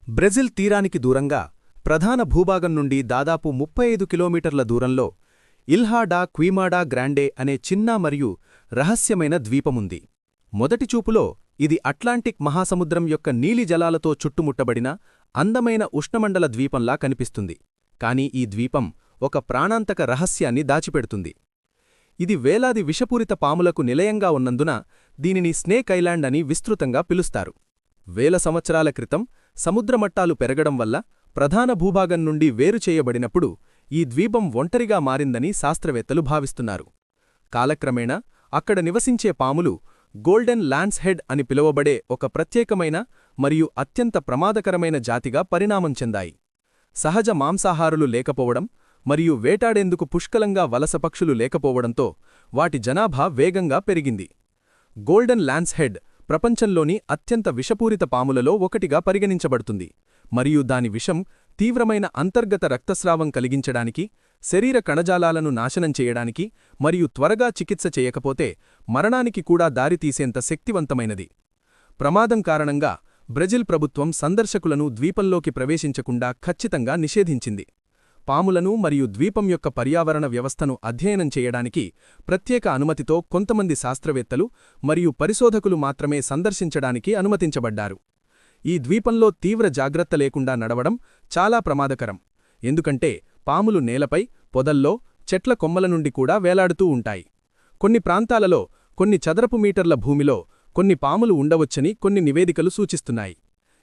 Brazil తీరానికి దూరంగా ప్రధాన భూభాగం నుండి దాదాపు 35 కిలోమీటర్ల దూరంలో ఇల్హా డా క్వీమాడా గ్రాండే అనే చిన్న మరియు రహస్యమైన ద్వీపముంది. మొదటి చూపులో ఇది అట్లాంటిక్ మహాసముద్రం యొక్క నీలి జలాలతో చుట్టుముట్టబడిన అందమైన ఉష్ణమండల ద్వీపంలా కనిపిస్తుంది. కాని ఈ ద్వీపం ఒక ప్రాణాంతక రహస్యాన్ని దాచిపెడుతుంది. ఇది వేలాది విషపూరిత పాములకు నిలయంగా ఉన్నందున దీనిని స్నేక్ ఐలాండ్ అని విస్తృతంగా పిలుస్తారు. వేల సంవత్సరాల క్రితం సముద్రమట్టాలు పెరగడం వల్ల ప్రధాన భూభాగం నుండి వేరుచేయబడినప్పుడు ఈ ద్వీపం ఒంటరిగా మారిందని శాస్త్రవేత్తలు భావిస్తున్నారు. కాలక్రమేణా అక్కడ నివసించే పాములు గోల్డెన్ లాన్స్ హెడ్ అని పిలువబడే ఒక ప్రత్యేకమైన మరియు అత్యంత ప్రమాదకరమైన జాతిగా పరిణామం చెందాయి. సహజ మాంసాహారులు లేకపోవడం మరియు వేటాడేందుకు పుష్కలంగా వలస పక్షులు లేకపోవడంతో వాటి జనాభా వేగంగా పెరిగింది. గోల్డెన్ లాన్స్ హెడ్ ప్రపంచంలోని అత్యంత విషపూరిత పాములలో ఒకటిగా పరిగణించబడుతుంది మరియు దాని విషం తీవ్రమైన అంతర్గత రక్తస్రావం కలిగించడానికి, శరీర కణజాలాలను నాశనం చేయడానికి మరియు త్వరగా చికిత్స చేయకపోతే మరణానికి కూడా దారితీసేంత శక్తివంతమైనది. ప్రమాదం కారణంగా బ్రెజిల్ ప్రభుత్వం సందర్శకులను ద్వీపంలోకి ప్రవేశించకుండా ఖచ్చితంగా నిషేధించింది. పాములను మరియు ద్వీపం యొక్క పర్యావరణ వ్యవస్థను అధ్యయనం చేయడానికి ప్రత్యేక అనుమతితో కొంతమంది శాస్త్రవేత్తలు మరియు పరిశోధకులు మాత్రమే సందర్శించడానికి అనుమతించబడ్డారు. ఈ ద్వీపంలో తీవ్ర జాగ్రత్త లేకుండా నడవడం చాలా ప్రమాదకరం, ఎందుకంటే పాములు నేలపై, పొదల్లో, చెట్ల కొమ్మల నుండి కూడా వేలాడుతూ ఉంటాయి. కొన్ని ప్రాంతాలలో కొన్ని చదరపు మీటర్ల భూమిలో కొన్ని పాములు ఉండవచ్చని కొన్ని నివేదికలు సూచిస్తున్నాయి.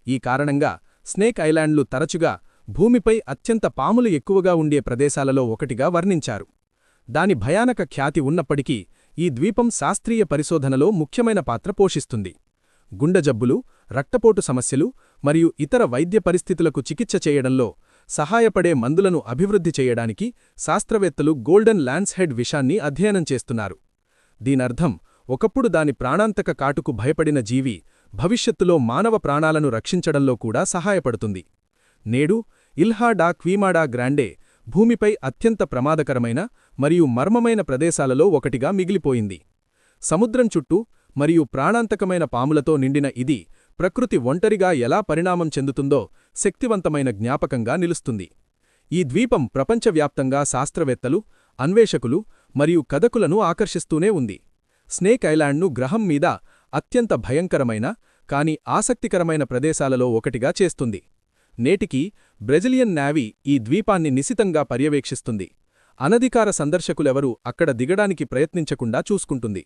ఈ కారణంగా స్నేక్ ఐలాండ్లు తరచుగా భూమిపై అత్యంత పాములు ఎక్కువగా ఉండే ప్రదేశాలలో ఒకటిగా వర్ణించారు. దాని భయానక ఖ్యాతి ఉన్నప్పటికీ ఈ ద్వీపం శాస్త్రీయ పరిశోధనలో ముఖ్యమైన పాత్ర పోషిస్తుంది. గుండెజబ్బులు, రక్తపోటు సమస్యలు మరియు ఇతర వైద్య పరిస్థితులకు చికిత్స చేయడంలో సహాయపడే మందులను అభివృద్ధి చేయడానికి శాస్త్రవేత్తలు గోల్డెన్ లాన్స్ హెడ్ విషాన్ని అధ్యయనం చేస్తున్నారు. దీనర్థం ఒకప్పుడు దాని ప్రాణాంతక కాటుకు భయపడిన జీవి భవిష్యత్తులో మానవ ప్రాణాలను రక్షించడంలో కూడా సహాయపడుతుంది. నేడు ఇల్హా డా క్వీమాడా గ్రాండే భూమిపై అత్యంత ప్రమాదకరమైన మరియు మర్మమైన ప్రదేశాలలో ఒకటిగా మిగిలిపోయింది. సముద్రం చుట్టూ మరియు ప్రాణాంతకమైన పాములతో నిండిన ఇది ప్రకృతి ఒంటరిగా ఎలా పరిణామం చెందుతుందో శక్తివంతమైన జ్ఞాపకంగా నిలుస్తుంది. ఈ ద్వీపం ప్రపంచవ్యాప్తంగా శాస్త్రవేత్తలు, అన్వేషకులు మరియు కథకులను ఆకర్షిస్తూనే ఉంది. స్నేక్ ఐలాండ్ను గ్రహం మీద అత్యంత భయంకరమైన కాని ఆసక్తికరమైన ప్రదేశాలలో ఒకటిగా చేస్తుంది. నేటికీ బ్రెజిలియన్ నేవీ ఈ ద్వీపాన్ని నిశితంగా పర్యవేక్షిస్తుంది. అనధికార సందర్శకులెవరూ అక్కడ దిగడానికి ప్రయత్నించకుండా చూసుకుంటుంది.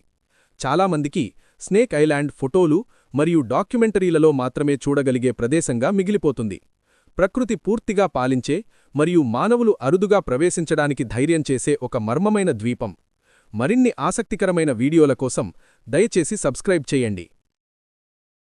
చాలామందికి స్నేక్ ఐలాండ్ ఫోటోలు మరియు డాక్యుమెంటరీలలో మాత్రమే చూడగలిగే ప్రదేశంగా మిగిలిపోతుంది. ప్రకృతి పూర్తిగా పాలించే మరియు మానవులు అరుదుగా ప్రవేశించడానికి ధైర్యం చేసే ఒక మర్మమైన ద్వీపం. మరిన్ని ఆసక్తికరమైన వీడియోల కోసం దయచేసి సబ్స్క్రైబ్ చేయండి.